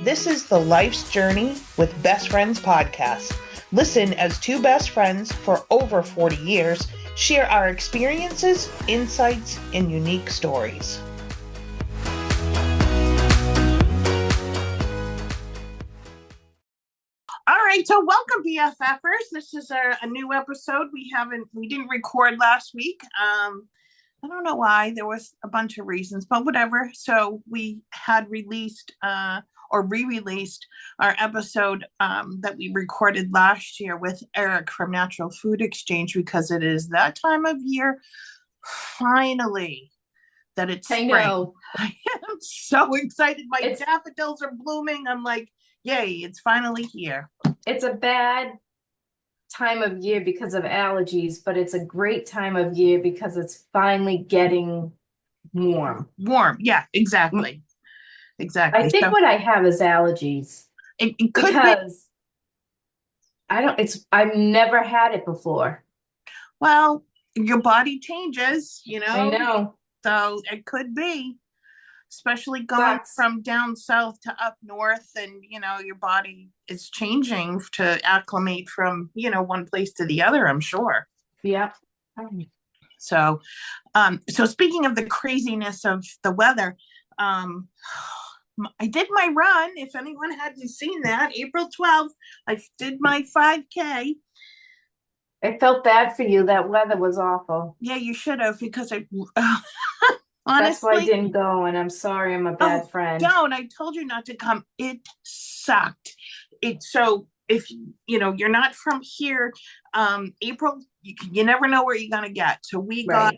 This is the Life's Journey with Best Friends podcast. Listen as two best friends for over 40 years share our experiences, insights, and unique stories. All right, so welcome BFFers. This is a new episode. We didn't record last week. I don't know why. There was a bunch of reasons, but whatever. So we had released or re-released our episode that we recorded last year with Eric from Natural Food Exchange because it is that time of year, finally, that it's spring. I know. I am so excited. My daffodils are blooming. I'm like, yay, it's finally here. It's a bad time of year because of allergies, but it's a great time of year because it's finally getting warm. Yeah, exactly. I think what I have is allergies. It could because I've never had it before. Well, your body changes, I know. So it could be, especially going from down south to up north, and your body is changing to acclimate from one place to the other, I'm sure. Yeah. So speaking of the craziness of the weather, I did my run. If anyone hadn't seen that, April 12th, I did my 5K. I felt bad for you. That weather was awful. Yeah, you should have, because honestly, that's why I didn't go, and I'm sorry, I'm a bad friend. Don't. I told you not to come. It sucked. So if you're not from here, April, you never know where you're gonna get. So we got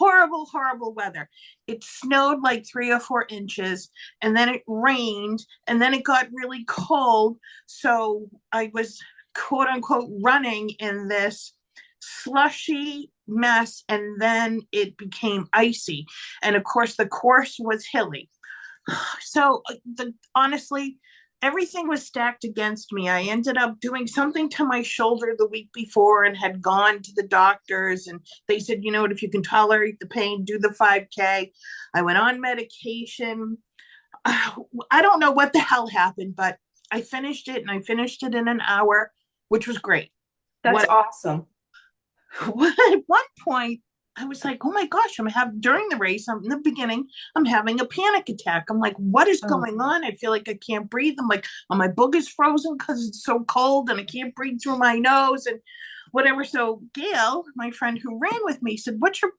horrible weather. It snowed like 3 or 4 inches, and then it rained, and then it got really cold. So I was quote unquote running in this slushy mess, and then it became icy, and of course the course was hilly. So honestly, everything was stacked against me. I ended up doing something to my shoulder the week before and had gone to the doctors, and they said, if you can tolerate the pain, do the 5K. I went on medication. I don't know what the hell happened, but I finished it, and I finished it in an hour, which was great. That's awesome. At one point, I was like, oh my gosh, during the race, in the beginning, I'm having a panic attack. I'm like, what is going on? I feel like I can't breathe. I'm like, are my boogers frozen because it's so cold and I can't breathe through my nose and whatever. So Gail, my friend who ran with me, said, what's your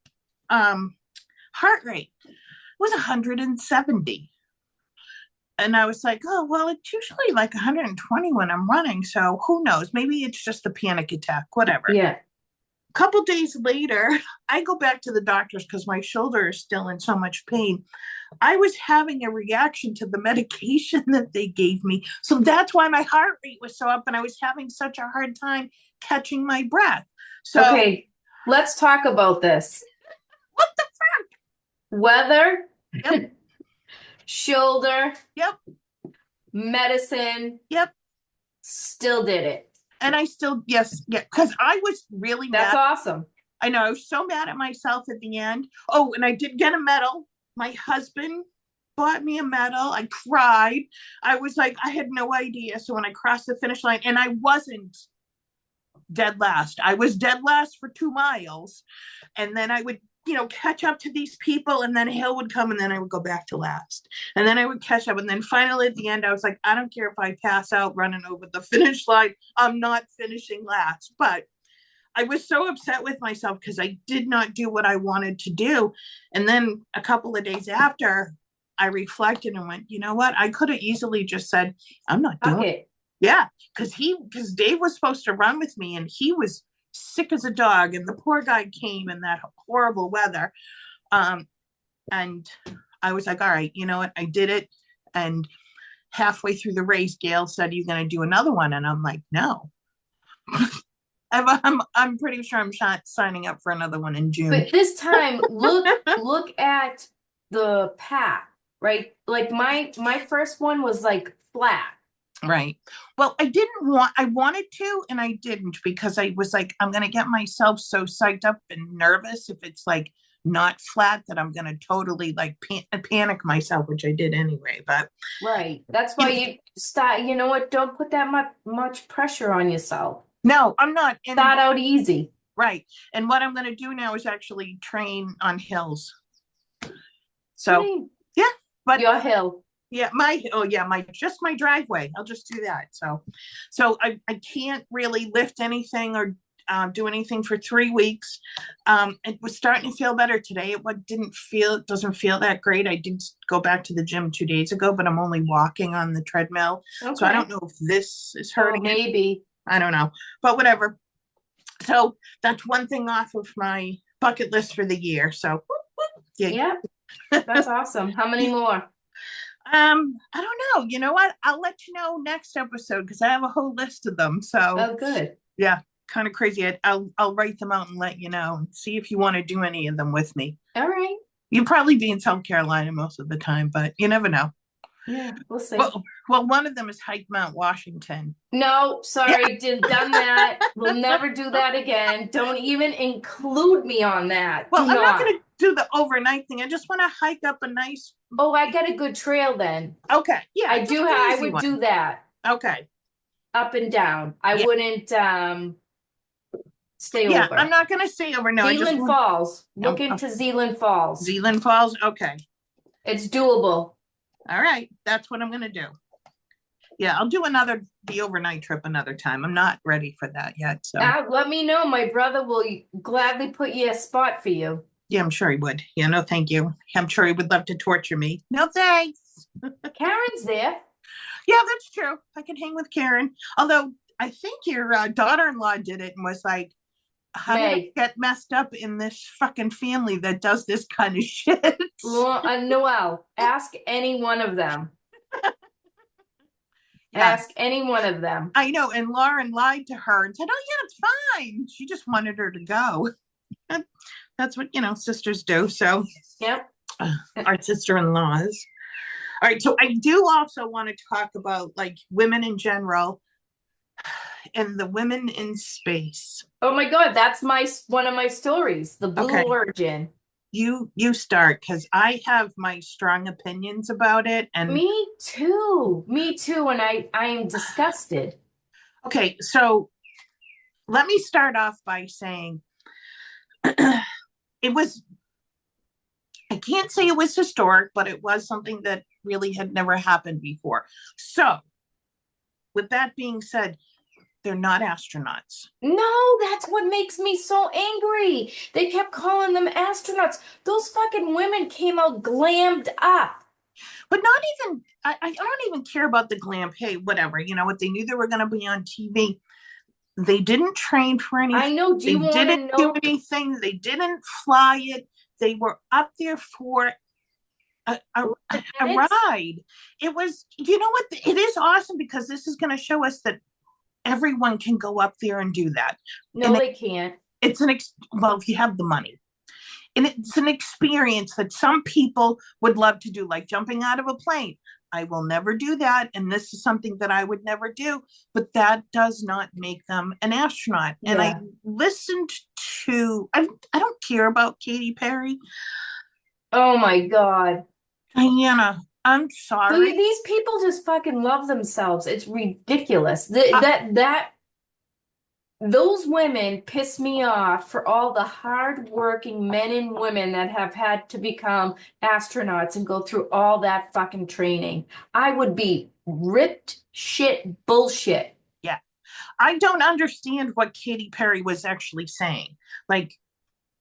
heart rate? It was 170. And I was like, oh, well, it's usually like 120 when I'm running. So who knows? Maybe it's just a panic attack, whatever. Yeah. A couple days later, I go back to the doctors because my shoulder is still in so much pain. I was having a reaction to the medication that they gave me. So that's why my heart rate was so up, and I was having such a hard time catching my breath. So, okay, let's talk about this. What the fuck? Weather. Yep. Shoulder. Yep. Medicine. Yep. Still did it. And I still, yes, because I was really mad. That's awesome. I know, I was so mad at myself at the end. Oh, and I did get a medal. My husband bought me a medal. I cried. I was like, I had no idea. So when I crossed the finish line, and I wasn't dead last. I was dead last for 2 miles. And then I would catch up to these people, and then a hill would come, and then I would go back to last, and then I would catch up, and then finally at the end I was like, I don't care if I pass out running over the finish line, I'm not finishing last. But I was so upset with myself because I did not do what I wanted to do. And then a couple of days after, I reflected and went, you know what, I could have easily just said, I'm not doing it. Yeah, because Dave was supposed to run with me, and he was sick as a dog, and the poor guy came in that horrible weather, and I was like, all right, you know what, I did it. And halfway through the race, Gail said, you gonna do another one? And I'm like, no. I'm pretty sure I'm signing up for another one in June. But this time, look at the path, right? Like my first one was like flat. Right. Well, I wanted to, and I didn't, because I was like, I'm going to get myself so psyched up and nervous if it's like not flat that I'm going to totally like panic myself, which I did anyway. But Right. That's you why know, you start, you know what? Don't put that much pressure on yourself. no, I'm not. And Start out easy. right. And what I'm going to do now is actually train on hills. What do So, you yeah, but Your hill. yeah, my just my driveway. I'll just do that. So I can't really lift anything or do anything for 3 weeks. It was starting to feel better today. It doesn't feel that great. I did go back to the gym 2 days ago, but I'm only walking on the treadmill. So I don't Okay. know if this is Oh, hurting it. maybe. I don't know, but whatever. So that's one thing off of my bucket list for the year. So yeah. Yeah, that's awesome. How many more? I don't know. You know what? I'll let you know next episode because I have a whole list of them. So Oh, good. yeah, kind of crazy. I'll write them out and let you know and see if you want to do any of them with me. All right. You'll probably be in South Carolina most of the time, but you never know. Yeah, we'll see. Well, one of them is hike Mount Washington. No, Yeah. sorry, did done that. We'll never do that again. Don't even include me on that. Well, Do I'm not not. going to do the overnight thing. I just want to hike up a nice. Oh, I got a good trail then. Okay, yeah, just an I easy would one. do that Okay, up and down. I yeah, wouldn't stay yeah. I'm over. not going to say over. No, I just Zealand want. Falls. Look Oh, into Zealand Falls. Zealand Falls. Okay, It's doable. all right. That's what I'm going to do. Yeah, I'll do the overnight trip another time. I'm not ready for that yet. So Let me know. My brother will gladly put you a spot for you. yeah, I'm sure he would. Yeah, no, thank you. I'm sure he would love to torture me. No thanks. Karen's there. Yeah, that's true. I can hang with Karen. Although I think your daughter-in-law did it and was like, how did I Meg. get messed up in this fucking family that does this kind of shit? Noelle. Ask any one of them. Yeah, Ask any one of them. I know. And Lauren lied to her and said, oh, yeah, it's fine. She just wanted her to go. That's what, sisters do. So, Yep. our sister-in-laws. All right. So, I do also want to talk about like women in general and the women in space. Oh my God, that's one of my stories, the Blue Okay. Origin. You start because I have my strong opinions about it. And Me too. Me too. And I am disgusted. okay, so let me start off by saying it was, I can't say it was historic, but it was something that really had never happened before. So, with that being said, they're not astronauts. No, that's what makes me so angry. They kept calling them astronauts. Those fucking women came out glammed up. But not even, I don't even care about the glam. Hey, whatever. You know what? They knew they were going to be on TV. They didn't train for anything. I know. Do They you want to didn't do know? anything. They didn't fly it. They were up there for a ride. It was, you know what? It is awesome because this is going to show us that everyone can go up there and do that. No, And they can't. it's well, if you have the money. And it's an experience that some people would love to do, like jumping out of a plane. I will never do that. And this is something that I would never do, but that does not make them an astronaut. And I Yeah. listened I don't care about Katy Perry. Oh my God. Diana, I'm sorry. These people just fucking love themselves. It's ridiculous. Uh, Those women piss me off for all the hard-working men and women that have had to become astronauts and go through all that fucking training. I would be ripped shit bullshit. yeah. I don't understand what Katy Perry was actually saying. Like,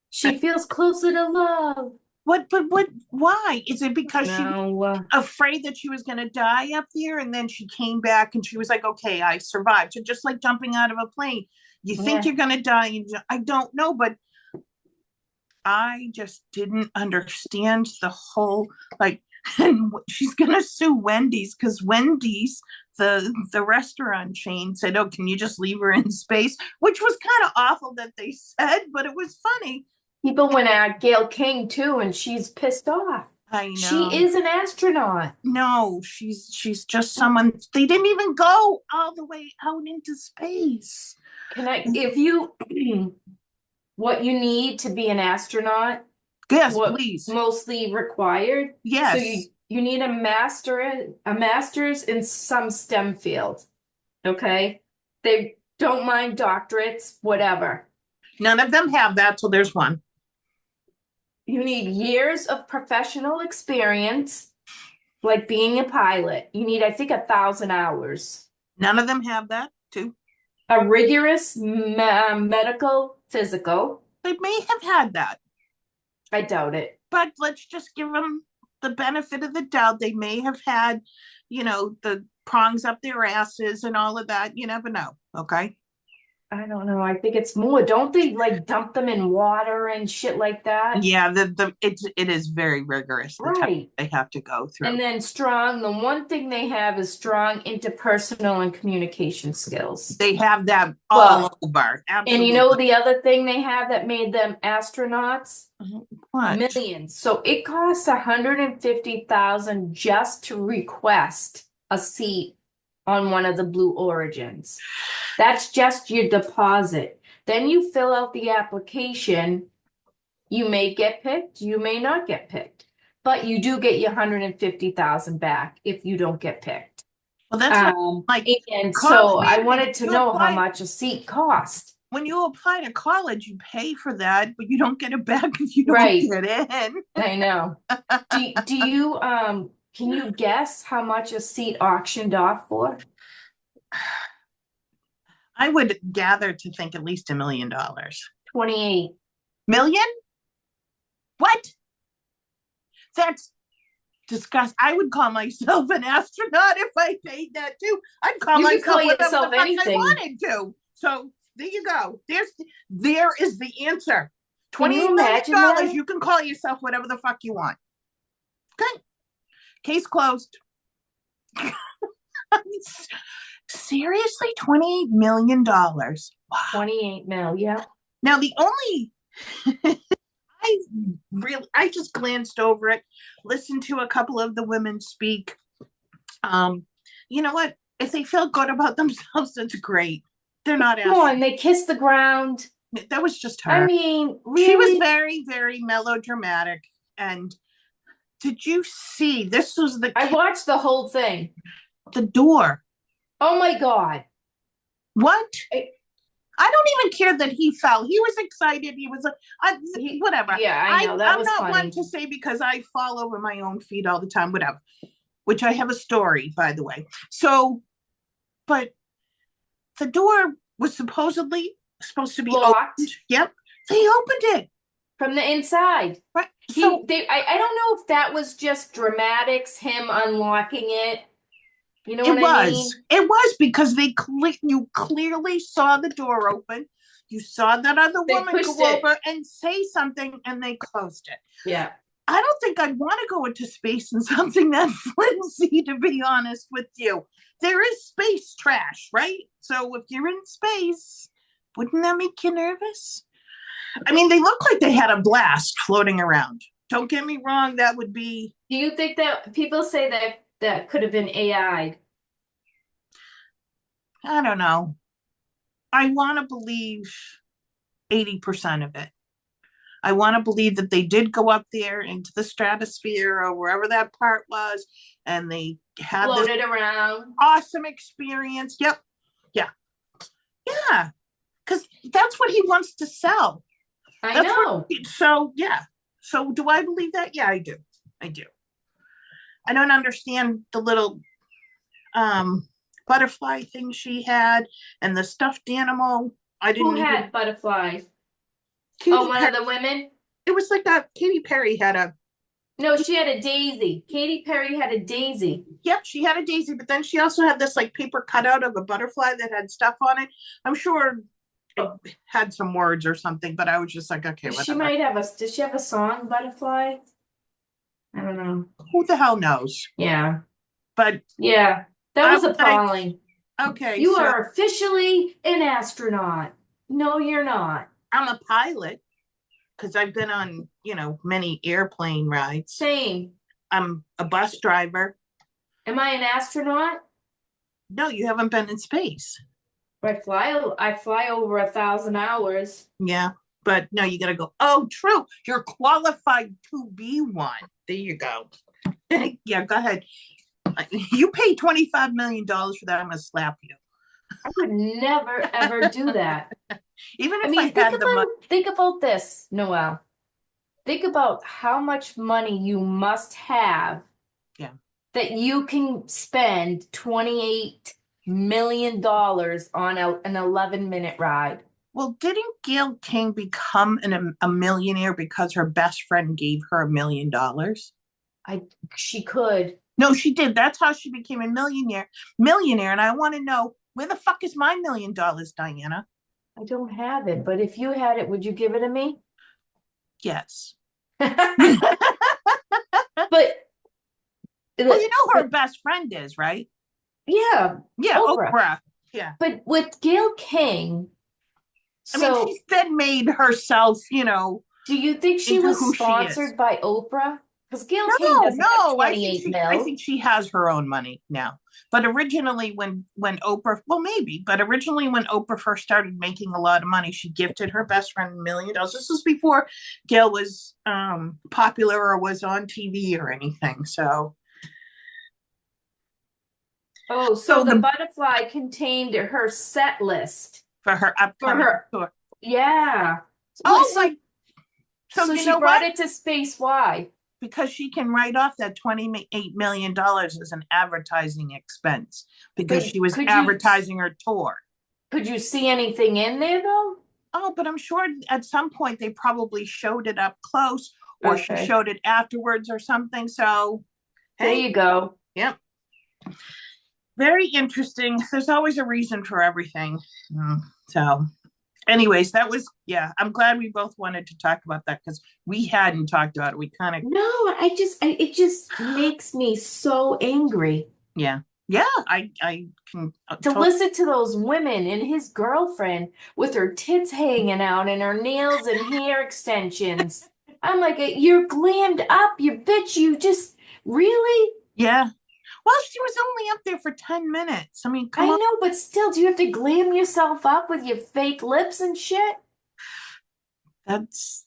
She feels closer to love. why? Is it because she was No. afraid that she was going to die up there and then she came back and she was like, okay, I survived. So just like jumping out of a plane, you think Yeah. you're going to die. And I don't know, but I just didn't understand the whole, like, and she's going to sue Wendy's because Wendy's, the restaurant chain, said, oh, can you just leave her in space? Which was kind of awful that they said, but it was funny. People went at Gail King too, and she's pissed off. I know. She is an astronaut. No, she's just someone. They didn't even go all the way out into space. If you, what you need to be an astronaut Yes, what please. mostly required. So Yes. you need a master's in some STEM field. Okay? They don't mind doctorates, whatever. None of them have that, so there's one. You need years of professional experience, like being a pilot. You need, I think, 1,000 hours. None of them have that, too. A rigorous medical physical. They may have had that, I doubt it. but let's just give them the benefit of the doubt. They may have had, the prongs up their asses and all of that. You never know. Okay. I don't know. I think it's more. Don't they like dump them in water and shit like that? Yeah, it is very rigorous, the test Right. they have to go through. And then strong, the one thing they have is strong interpersonal and communication skills. They have that Well, all over. and you Absolutely. know the other thing they have that made them astronauts? What? Millions. So it costs 150,000 just to request a seat on one of the Blue Origins. That's just your deposit. Then you fill out the application. You may get picked, you may not get picked, but you do get your 150,000 back if you don't get picked. Well, that's like And college, so I man, wanted to you know how apply- much a seat cost. when you apply to college, you pay for that, but you don't get it back if you don't Right. get in. I know. Do you can you guess how much a seat auctioned off for? I would gather to think at least $1 million. 28. Million? What? That's disgusting. I would call myself an astronaut if I paid that too. I'd call You could myself call whatever yourself the fuck I anything. wanted to. So there you go. There is the answer. Can you $28 million. imagine that? You can call yourself whatever the fuck you want. Okay. Case closed. Seriously, $28 million. Wow. 28 mil, yeah. Now the only I just glanced over it, listened to a couple of the women speak. You know what? If they feel good about themselves, that's great. They're not Come on, they kiss the ground. That was just her. I mean, She was really? very, very melodramatic. And did you see? This was I watched the whole thing. the door. Oh my God. What? I- I don't even care that he fell. He was excited. He was whatever. Yeah, I know. That I'm was not funny. one to say because I fall over my own feet all the time, whatever. Which I have a story, by the way. So, but the door was supposedly supposed to be Locked opened. Yep, they opened it. from the inside. Right. So I don't know if that was just dramatics, him unlocking it. You know it what I was. mean? It was because you clearly saw the door open. You saw that other They woman pushed go it. over and say something, and they closed it. Yeah. I don't think I'd want to go into space in something that flimsy, to be honest with you. There is space trash, right? So if you're in space, wouldn't that make you nervous? I mean, they look like they had a blast floating around. Don't get me wrong, that would be. Do you think that people say that could have been AI? I don't know. I want to believe 80% of it. I want to believe that they did go up there into the stratosphere or wherever that part was, and they had Floated around. awesome experience. Yep. Yeah. Yeah. Because that's what he wants to sell. I know. So, yeah. So, do I believe that? Yeah, I do. I do. I don't understand the little butterfly thing she had and the stuffed animal. I didn't Who had butterflies? Katy Oh, one Perry, of the women? it was like that. Katy Perry had a. No, she had a daisy. Katy Perry had a daisy. Yep, she had a daisy, but then she also had this like paper cutout of a butterfly that had stuff on it. I'm sure it had some words or something, but I was just like, okay, whatever. She might have does she have a song, Butterfly? I don't know. Who the hell knows? Yeah. But Yeah. That was I was appalling. okay, You so are officially an astronaut. No, you're not. I'm a pilot because I've been on, many airplane rides. Same. I'm a bus driver. Am I an astronaut? No, you haven't been in space. I fly over 1,000 hours. Yeah. But no, you got to go. Oh, true. You're qualified to be one. There you go. Yeah, go ahead. You pay $25 million for that. I'm gonna slap you. I would never ever do that. Even I if I mean, had the money. think about this, Noelle. Think about how much money you must have Yeah. that you can spend $28 million on an 11-minute ride. Well, didn't Gail King become a millionaire because her best friend gave her $1 million? I She could. No, she did. That's how she became a millionaire. Millionaire, and I want to know where the fuck is my $1 million, Diana? I don't have it, but if you had it, would you give it to me? Yes. But Well, you the, know who her but best friend is, right? yeah, Yeah, Oprah. Oprah. Yeah. But with Gail King, I mean, so she's then made herself, do you think she into was who she is. sponsored by Oprah? Because Gail King No, doesn't have no. I think 28 she I mil. think she has her own money now. But originally when Oprah, well maybe, but originally when Oprah first started making a lot of money, she gifted her best friend $1 million. This was before Gail was popular or was on TV or anything. Oh, so So the the butterfly contained her set list for her for upcoming her. tour. Yeah. Wait, Oh my, so so you she know brought what? it to Space Y. Because she can write off that $28 million as an advertising expense because But she was advertising her tour. could you see anything in there though? Oh, but I'm sure at some point they probably showed it up close or she Okay. showed it afterwards or something. So, There hey, you go. yep. Very interesting. There's always a reason for everything. So, anyways, that was, yeah, I'm glad we both wanted to talk about that because we hadn't talked about it. We kind of, No, it just makes me so angry yeah, yeah, I can to totally, listen to those women and his girlfriend with her tits hanging out and her nails and hair extensions. I'm like, you're glammed up, you bitch. You just really? yeah. Well, she was only up there for 10 minutes. I mean, come I on. know, but still, do you have to glam yourself up with your fake lips and shit? That's,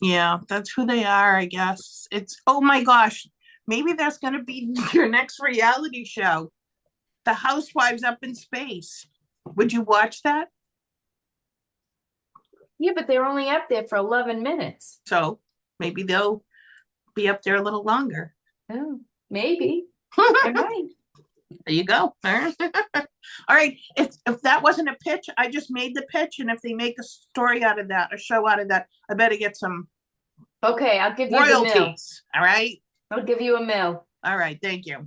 yeah, that's who they are, I guess. It's, oh my gosh, maybe that's going to be your next reality show. The Housewives Up in Space. Would you watch that? Yeah, but they're only up there for 11 minutes. So maybe they'll be up there a little longer. Oh, maybe. They might. There you go. All right. If that wasn't a pitch, I just made the pitch. And if they make a story out of that, a show out of that, I better get some Okay, I'll give you the mill. royalties. All right. I'll give you a mill. All right. Thank you.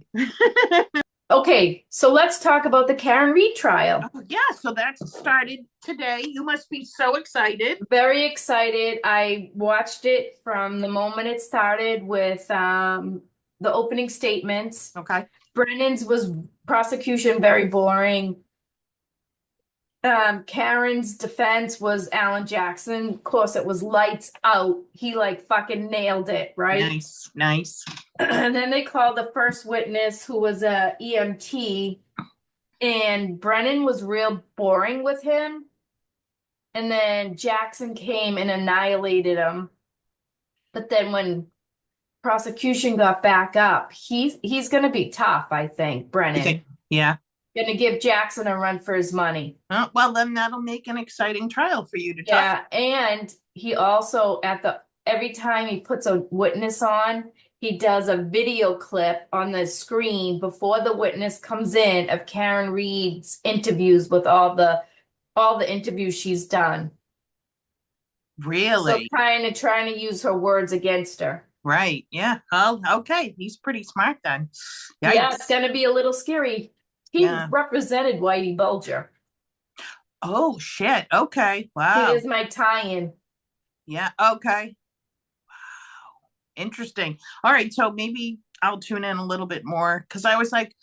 Okay, so let's talk about the Karen Reed trial. Oh, yeah. So that's started today. You must be so excited. Very excited. I watched it from the moment it started with the opening statements. Okay. Brennan's was prosecution very boring. Karen's defense was Alan Jackson. Of course, it was lights out. He like fucking nailed it, right? Nice. Nice. And then they called the first witness who was a EMT, and Brennan was real boring with him. And then Jackson came and annihilated him. But then when prosecution got back up, he's gonna be tough, I think, You think? Brennan. Yeah. Gonna give Jackson a run for his money. Well, then that'll make an exciting trial for you to talk. Yeah, and he also every time he puts a witness on, he does a video clip on the screen before the witness comes in of Karen Reed's interviews with all the interviews she's done. So Really? trying to use her words against her. Right. Yeah. Oh, okay. He's pretty smart then. Yeah, Yikes. it's gonna be a little scary. He Yeah. represented Whitey Bulger. Oh, shit. Okay. He Wow. is my tie-in. Yeah. Okay. Interesting. All right. So maybe I'll tune in a little bit more because I was like,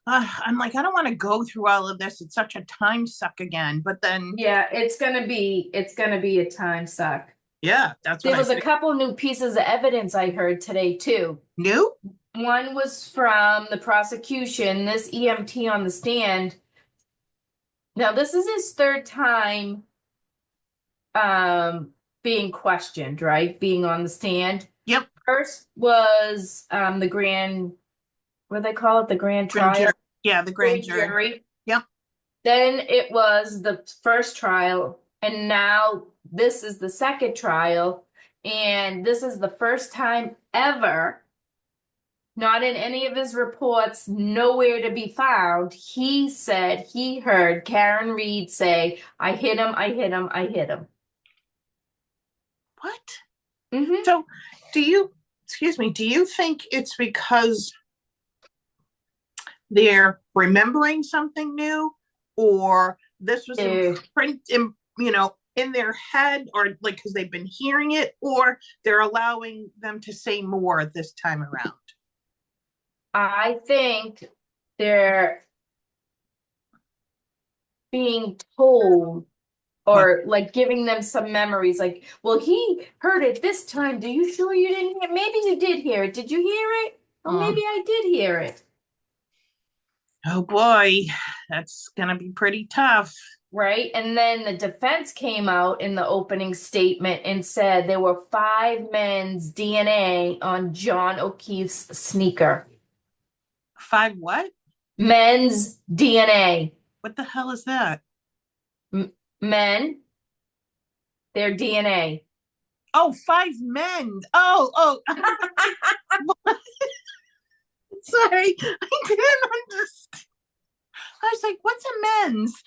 I'm like, I don't want to go through all of this. It's such a time suck again. But then, Yeah, it's gonna be a time suck. yeah, that's what There I was a think. couple new pieces of evidence I heard today too. New? One was from the prosecution, this EMT on the stand. Now, this is his third time being questioned, right? Being on the stand. Yep. First was the grand, what do they call it? The grand Grand jury. trial, Yeah, the grand grand jury. jury. Yep. Then it was the first trial, and now this is the second trial. And this is the first time ever, not in any of his reports, nowhere to be found. He said he heard Karen Reed say, I hit him, I hit him, I hit him. What? Hmm. So, excuse me, do you think it's because they're remembering something new, or this was print in, in their head, or like because they've been hearing it, or they're allowing them to say more this time around? I think they're being told What? or like giving them some memories like, well, he heard it this time. Do you sure you didn't hear? Maybe you did hear it. Did you hear it? Oh, maybe Oh, I did hear it. oh boy, that's gonna be pretty tough. Right. And then the defense came out in the opening statement and said there were 5 men's DNA on John O'Keefe's sneaker. Five what? Men's DNA. What the hell is that? M Men, their DNA. Oh, 5 men. Oh. Sorry, I didn't understand. I was like, what's a men's?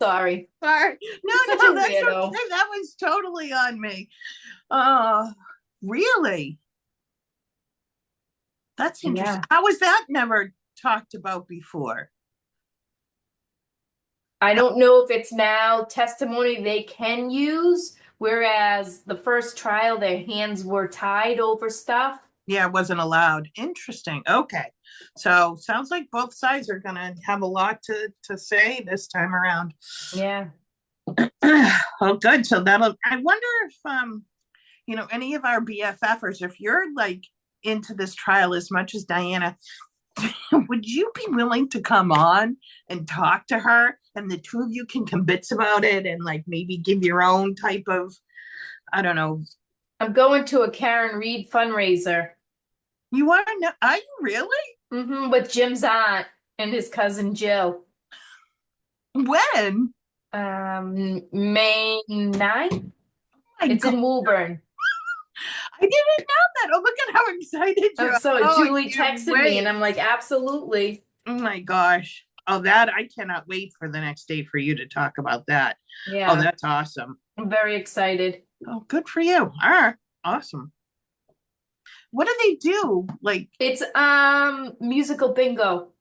Sorry. Sorry. No, Such no, a that's weirdo. okay. That was totally on me. Uh, really? That's interesting. Yeah. How was that never talked about before? I don't know if it's now testimony they can use, whereas the first trial, their hands were tied over stuff. Yeah, it wasn't allowed. Interesting. Okay. So sounds like both sides are gonna have a lot to say this time around. Yeah. Oh, good. So that'll, I wonder if any of our BFFers, if you're like into this trial as much as Diana, would you be willing to come on and talk to her, and the two of you can convince about it, and like maybe give your own type of, I don't know. I'm going to a Karen Reed fundraiser. You are? No, are you really? With Jim's aunt and his cousin Jill. When? May 9th. My It's God, in Woburn. I didn't know that. Oh, look at how excited you I'm are. so Oh, I Julie can't texted me and wait. I'm like, absolutely. Oh my gosh. Oh, that I cannot wait for the next day for you to talk about that. Oh, Yeah, that's awesome. I'm very excited. Oh, good for you. All right. Awesome. What do they do? Like, It's musical bingo.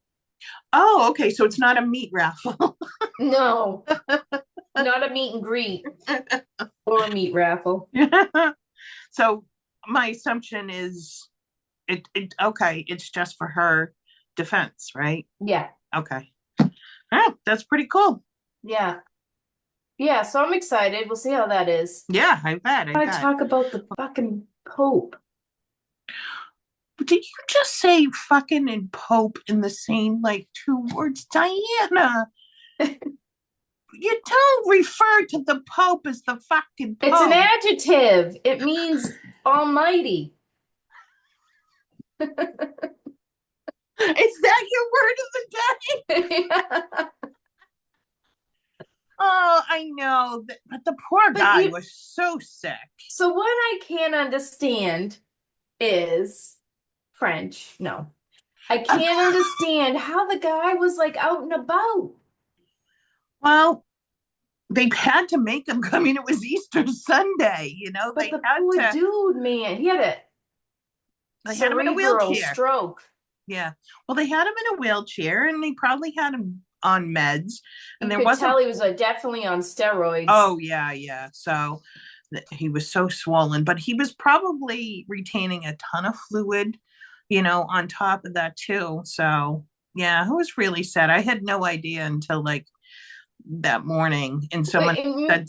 oh, okay. So it's not a meat raffle. No, not a meet and greet or a meat raffle. So my assumption is okay, it's just for her defense, right? Yeah, Okay. Oh, that's pretty cool. yeah. Yeah, so I'm excited. We'll see how that is. Yeah, I bet. I I want to bet. talk about the fucking Pope. Did you just say fucking and Pope in the same like two words, Diana? You don't refer to the Pope as the fucking It's an Pope. adjective. It means almighty. Is that your word of the day? Yeah. Oh, I know, but the poor But guy was so sick. so what I can't understand is French. No. I can't understand how the guy was like out and about. Well, they had to make him come. I mean, it was Easter Sunday. But They the had poor to. dude, man, he had a They had him in a cerebral wheelchair. stroke. Yeah. Well, they had him in a wheelchair, and they probably had him on meds, and You there could wasn't. tell he was definitely on steroids. Oh yeah, yeah. So he was so swollen, but he was probably retaining a ton of fluid, on top of that too. So yeah, it was really sad. I had no idea until like that morning, and someone said,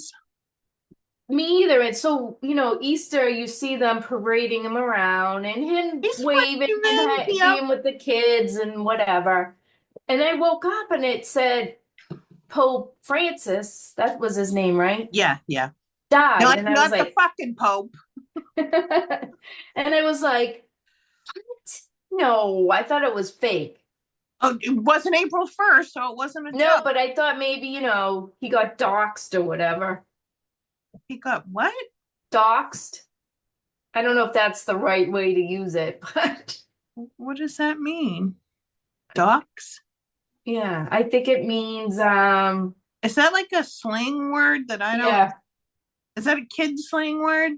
Me either. And so, Easter, you see them parading him around and him "He's waving and waving." Yep. being with the kids and whatever. And I woke up and it said Pope Francis, that was his name, right? Yeah, yeah. Died, Not and I was not the like, fucking Pope. and I was like, what? No, I thought it was fake. Oh, it wasn't April 1st, so it wasn't a No, joke. but I thought maybe, he got doxxed or whatever. He got what? Doxxed. I don't know if that's the right way to use it, but What does that mean? Docs? yeah, I think it means Is that like a slang word that I don't? yeah. Is that a kid slang word?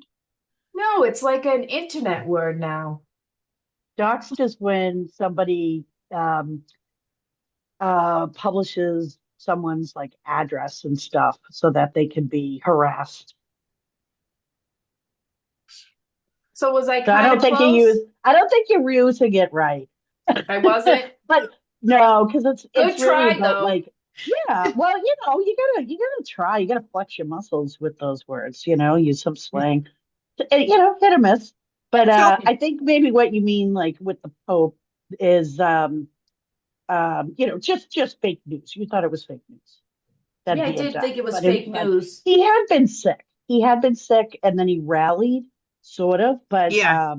No, it's like an internet word now. Doxed is when somebody um, publishes someone's like address and stuff so that they can be harassed. So was I So kind of close? I don't think you're using it right. I wasn't. But no, because it's Good really try about though. like, yeah, well, you gotta try, you gotta flex your muscles with those words, use some slang, hit or miss. But So I think maybe what you mean like with the Pope is just fake news. You thought it was fake news that Yeah, I he had did think died, it was fake but news. he had been sick. He had been sick, and then he rallied, sort of. But yeah,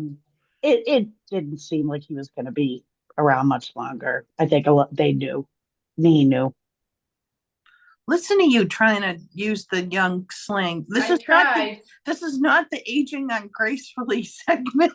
it didn't seem like he was going to be around much longer. I think a lot they knew. Me knew. listen to you trying to use the young slang. This I is not the tried. this is not the aging ungracefully segment.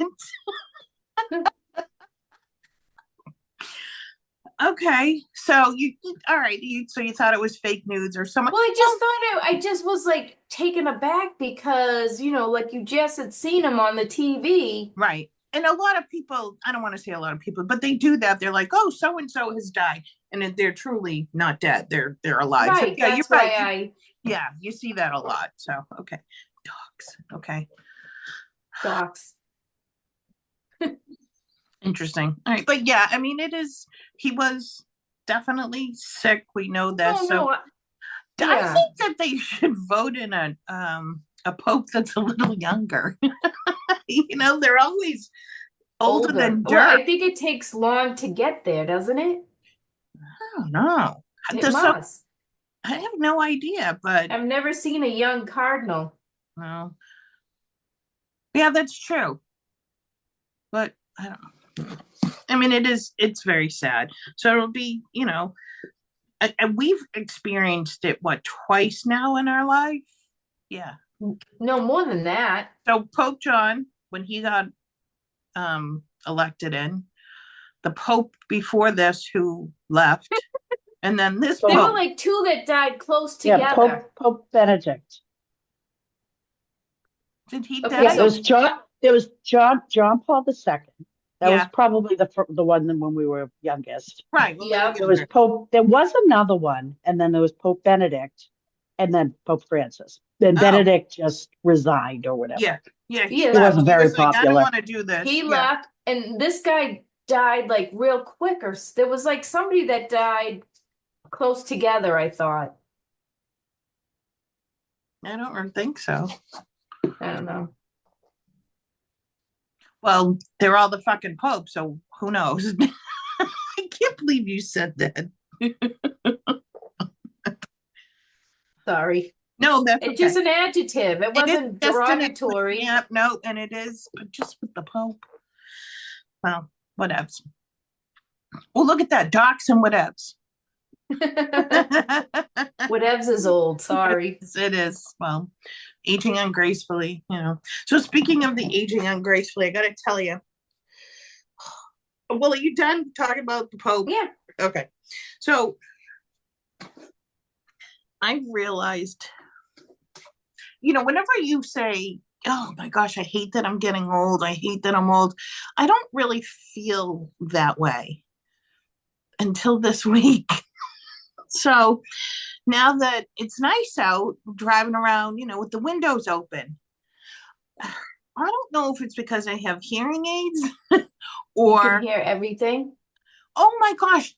Okay, so you all right? You thought it was fake news or someone? Well, I just thought I just was like taken aback because, like you just had seen him on the TV. Right. And a lot of people, I don't want to say a lot of people, but they do that. They're like, "Oh, so and so has died," and they're truly not dead. They're alive. So Right. yeah, you're That's why right. I Yeah, you see that a lot. So okay, dogs. Okay, docs. interesting. All right, but yeah, I mean, it is. He was definitely sick. We know Oh this. So no. I Yeah. think that they should vote in a pope that's a little younger. They're always older Older. than Well, dirt. I think it takes long to get there, doesn't it? I don't know. It So must. I have no idea, but I've never seen a young cardinal. well, yeah, that's true. But I don't know. I mean, it's very sad. So it'll be, and we've experienced it, what, twice now in our life? Yeah. No, more than that. So Pope John, when he got elected the Pope before this who left, and then this There were Pope. like two that died close Yeah, together. Pope Benedict. Did he Okay, die? Yeah, so there was John Paul II. That was Yeah. probably the one when we were youngest. Right. Well, yeah. There was Pope. There was another one, and then there was Pope Benedict, and then Pope Francis. Then Oh, Benedict just resigned or whatever. yeah. Yeah, he Yeah. He left. wasn't He very was like, I don't popular. want to do this. He Yeah. left, and this guy died like real quick, or there was like somebody that died close together, I thought. I don't think so. I don't know. Well, they're all the fucking Pope, so who knows? I can't believe you said that. Sorry. No, that's It's okay. just an adjective. It It is wasn't just derogatory. yeah, no, and it is, but just with the Pope. Well, whatevs. Well, look at that. Docs and whatevs. Whatevs is old. Sorry. It is. Well, aging ungracefully, So speaking of the aging ungracefully, I gotta tell you. Well, are you done talking about the Pope? Yeah. Okay. So I realized, whenever you say, "Oh my gosh, I hate that I'm getting old. I hate that I'm old," I don't really feel that way until this week. So now that it's nice out, driving around, with the windows open, I don't know if it's because I have hearing aids You or, can hear everything. oh my gosh,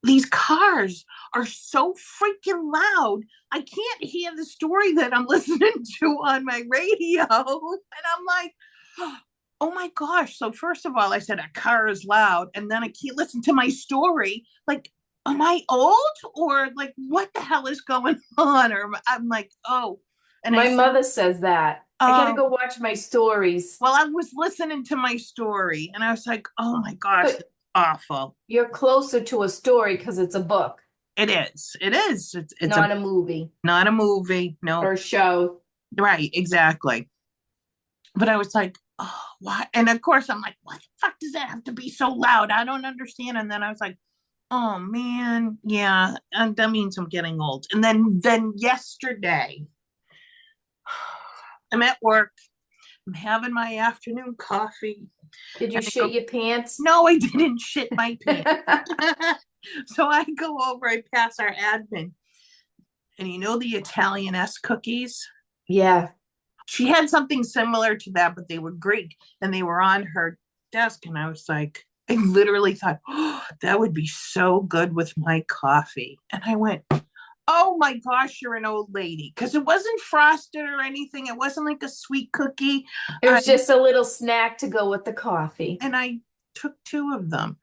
these cars are so freaking loud. I can't hear the story that I'm listening to on my radio. And I'm like, oh my gosh. So first of all, I said a car is loud. And then I can't listen to my story. Like, am I old or like what the hell is going on? Or I'm like, oh, and I My said, mother says that. I gotta oh, go watch my stories. well, I was listening to my story and I was like, oh my gosh, that's But awful. you're closer to a story because it's a book, It is. It is. It's a not a movie not a movie. or No, a show. right, exactly. But I was like, oh, why? And of course, I'm like, what the fuck does that have to be so loud? I don't understand. And then I was like, oh man, yeah, and that means I'm getting old. And then yesterday, I'm at work. I'm having my afternoon coffee. Did you And I shit go, your pants? no, I didn't shit my pants. So I go over, I pass our admin, and you know the Italian S cookies? Yeah. She had something similar to that, but they were Greek and they were on her desk. And I was like, I literally thought, oh, that would be so good with my coffee. And I went, oh my gosh, you're an old lady. Because it wasn't frosted or anything. It wasn't like a sweet cookie. It was just a little snack to go with the coffee. And I took two of them.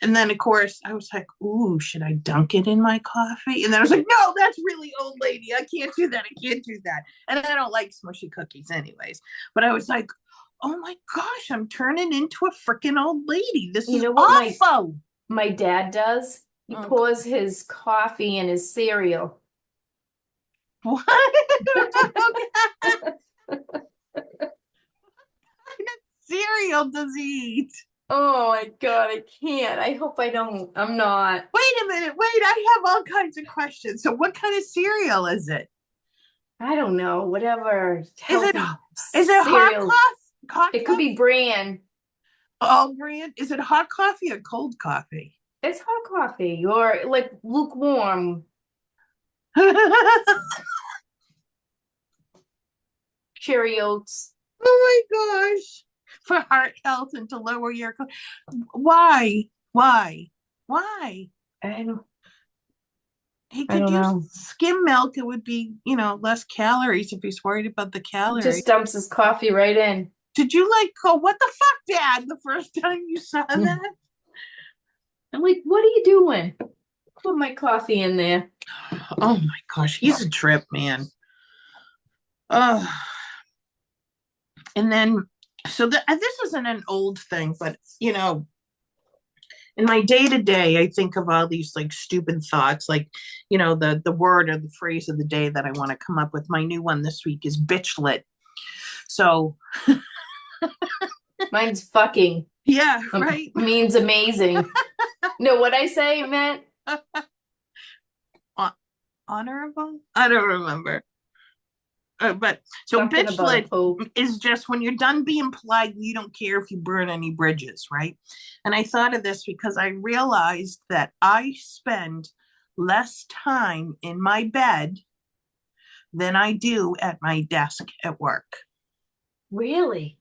And then, of course, I was like, ooh, should I dunk it in my coffee? And then I was like, no, that's really old lady. I can't do that. I can't do that. And I don't like smushy cookies anyways. But I was like, oh my gosh, I'm turning into a freaking old lady. This You is know what awful. my dad does? He Oh, pours his coffee in his cereal. what? What kind of cereal does he eat? Oh my God, I can't. I hope I don't. I'm not. Wait a minute. Wait, I have all kinds of questions. So what kind of cereal is it? I don't know. Whatever Is it healthy is it hot cereal. coffee? Hot It could coffee? be bran. All brand? Is it hot coffee or cold coffee? It's hot coffee or like lukewarm Oh Cheerios. my gosh. For heart health and to lower your why? Why? Why? I don't, He I could don't use know. skim milk. It would be, less calories if he's worried about the calories. Just dumps his coffee right in. Did you like go, what the fuck, Dad, the first time you saw that? I'm like, what are you doing? Put my coffee in there. Oh my gosh, he's a trip, man. Oh, and then this isn't an old thing, but in my day to day, I think of all these like stupid thoughts, like the word or the phrase of the day that I want to come up with. My new one this week is bitchlit. So Mine's fucking. yeah, right. Means amazing. No, what I say meant Honorable. I don't remember. But so talking about a bitchlit pope. is just when you're done being polite, you don't care if you burn any bridges, right? And I thought of this because I realized that I spend less time in my bed than I do at my desk at work. Really?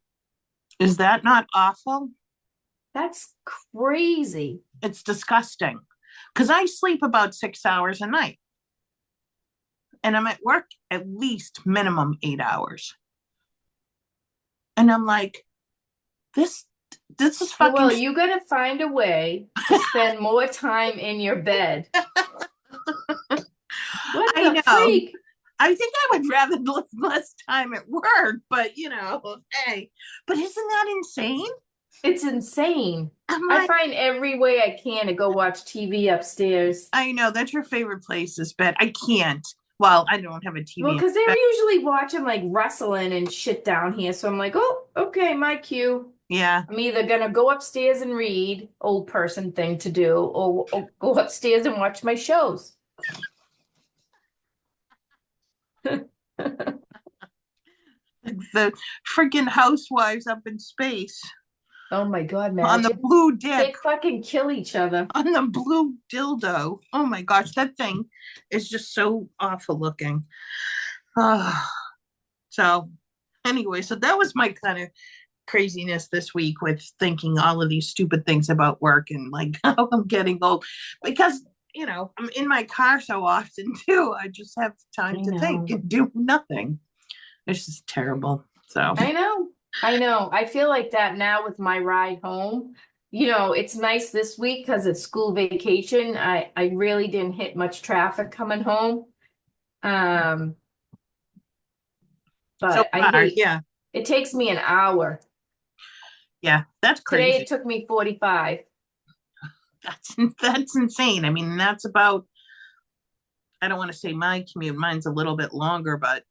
Is that not awful? That's crazy. It's disgusting because I sleep about 6 hours a night and I'm at work at least minimum 8 hours. And I'm like, this is fucking. Well, you gotta find a way to spend more time in your bed. What I the know. freak? I think I would rather live less time at work, but hey, but isn't that insane? It's insane. I'm I like, find every way I can to go watch TV upstairs. I know that's your favorite place is bed. I can't. Well, I don't have a TV. Well, in because they're bed. usually watching like wrestling and shit down here. So I'm like, oh, okay, my cue. Yeah. I'm either gonna go upstairs and read, old person thing to do, or go upstairs and watch my shows. The freaking housewives up in space Oh my God, on the imagine. blue They dick, fucking kill each other. on the blue dildo. Oh my gosh, that thing is just so awful looking. Oh, so anyway, so that was my kind of craziness this week with thinking all of these stupid things about work and like how I'm getting old because I'm in my car so often too. I just have time to think and do nothing. It's just terrible. So I know. I know. I feel like that now with my ride home. It's nice this week because it's school vacation. I really didn't hit much traffic coming home. So But I far, hate yeah. it takes me an hour. Yeah, that's Today crazy. it took me 45. That's insane. I mean, that's about, I don't want to say my commute, mine's a little bit longer, but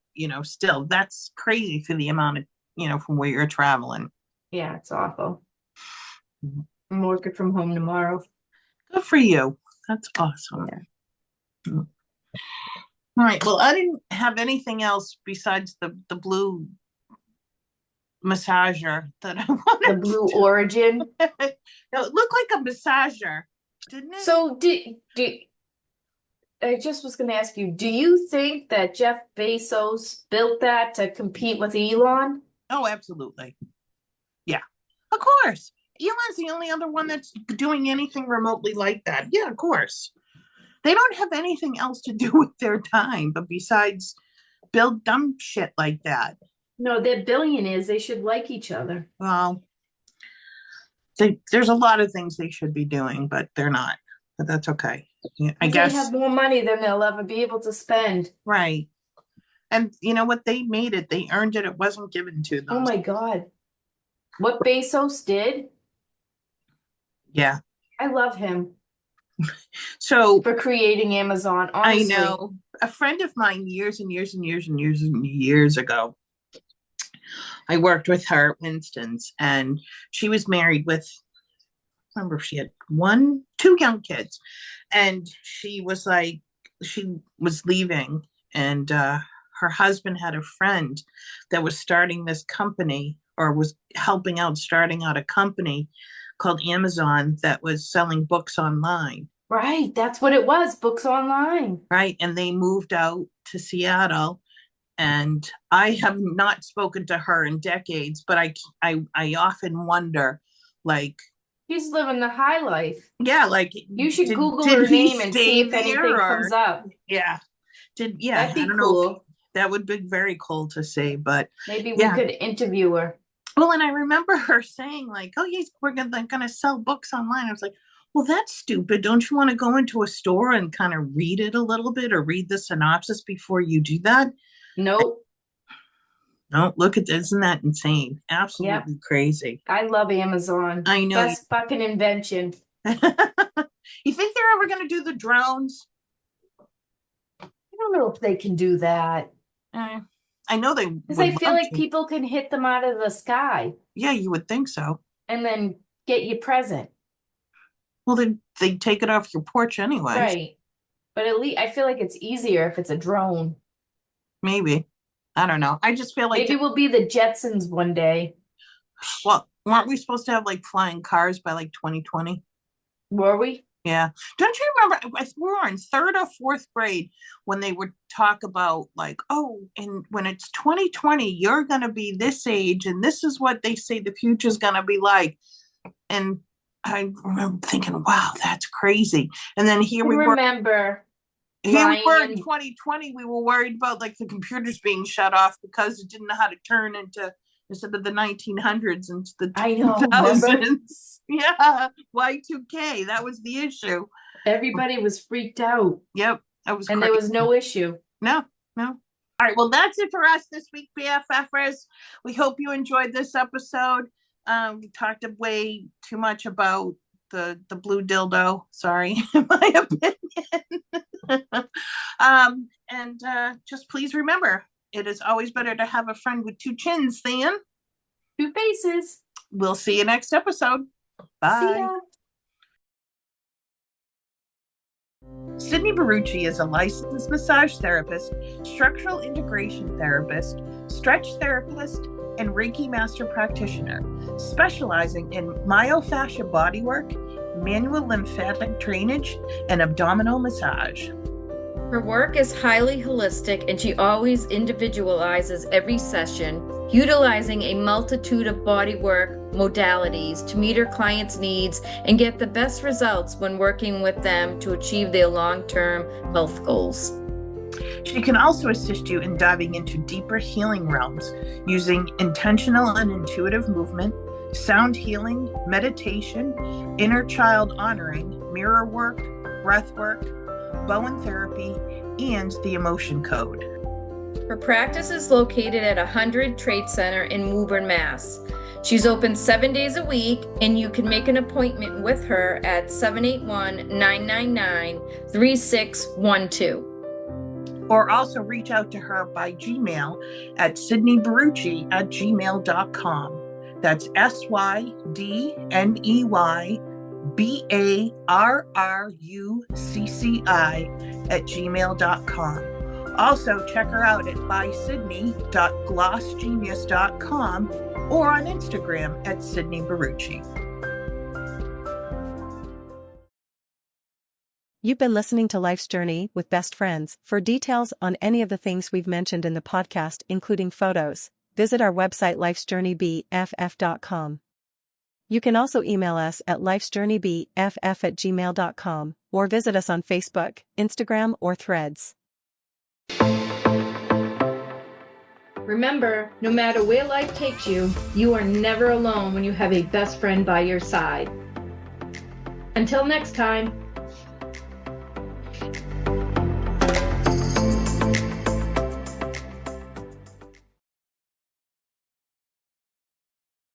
still that's crazy for the amount of, from where you're traveling. Yeah, it's awful. I'm working from home tomorrow. Good for you. That's awesome. Yeah. All right. Well, I didn't have anything else besides the blue massager that I wanted. The Blue Origin. No, it looked like a massager, didn't it? So I just was going to ask you, do you think that Jeff Bezos built that to compete with Elon? Oh, absolutely. Yeah, of course. Elon's the only other one that's doing anything remotely like that. Yeah, of course. They don't have anything else to do with their time, but besides build dumb shit like that. No, they're billionaires. They should like each other. Well, there's a lot of things they should be doing, but they're not. But that's okay. Yeah, I guess they have more money than they'll ever be able to spend. Right. And you know what? They made it. They earned it. It wasn't given to them. Oh my God. What Bezos did? Yeah. I love him. So for creating Amazon, honestly. I know a friend of mine years and years and years and years and years ago. I worked with her at Winston's, and she was married with, I remember if she had two young kids, and she was leaving, and her husband had a friend that was starting this company, or was helping out starting out a company called Amazon that was selling books online. Right, that's what it was, books online. Right, and they moved out to Seattle, and I have not spoken to her in decades, but I often wonder, like, she's living the high life. Yeah, like you should Google her name and see if anything comes up. Yeah, that'd be I don't cool. know. That would be very cool to see, but maybe we could interview her. Well, and I remember her saying, like, "Oh, yes, we're gonna sell books online." I was like, "Well, that's stupid. Don't you want to go into a store and kind of read it a little bit, or read the synopsis before you do that?" Nope. No, look at this. Isn't that insane? Absolutely crazy. I love Amazon. I know. Best fucking invention. You think they're ever going to do the drones? I don't know if they can do that. I know they, because I feel like people can hit them out of the sky. Yeah, you would think so. And then get you present. Well, they take it off your porch anyway. Right. But at least I feel like it's easier if it's a drone. Maybe. I don't know. I just feel like maybe we'll be the Jetsons one day. Well, weren't we supposed to have like flying cars by like 2020? Were we? Yeah. Don't you remember? We were in third or fourth grade when they would talk about, like, oh, and when it's 2020, you're going to be this age, and this is what they say the future's going to be like. And I remember thinking, wow, that's crazy. And then here we were. Here we were in 2020. We were worried about like the computers being shut off because it didn't know how to turn into, instead of the 1900s, into the 2000s. Yeah, Y2K. That was the issue. Everybody was freaked out. Yep, that was. And crazy. There was no issue. No. All right. Well, that's it for us this week, BFFers. We hope you enjoyed this episode. We talked way too much about the blue dildo. Sorry, in my opinion. And just please remember, it is always better to have a friend with two chins than two faces. We'll see you next episode. Bye. See ya. Sydney Barucci is a licensed massage therapist, structural integration therapist, stretch therapist, and Reiki master practitioner, specializing in myofascia bodywork, manual lymphatic drainage, and abdominal massage. Her work is highly holistic, and she always individualizes every session, utilizing a multitude of bodywork modalities to meet her clients' needs and get the best results when working with them to achieve their long-term health goals. She can also assist you in diving into deeper healing realms using intentional and intuitive movement, sound healing, meditation, inner child honoring, mirror work, breath work, Bowen therapy, and the emotion code. Her practice is located at 100 Trade Center in Woburn, Mass. She's open 7 days a week, and you can make an appointment with her at 781-999-3612. Or also reach out to her by Gmail at sydneybarucci@gmail.com. That's SYDNEYBARRUCCI@gmail.com. Also, check her out at bysydney.glossgenius.com or on Instagram at Sydney Barucci. You've been listening to Life's Journey with Best Friends. For details on any of the things we've mentioned in the podcast, including photos, visit our website lifesjourneybff.com. You can also email us at lifesjourneybff@gmail.com, or visit us on Facebook, Instagram, or Threads. Remember, no matter where life takes you, you are never alone when you have a best friend by your side. Until next time.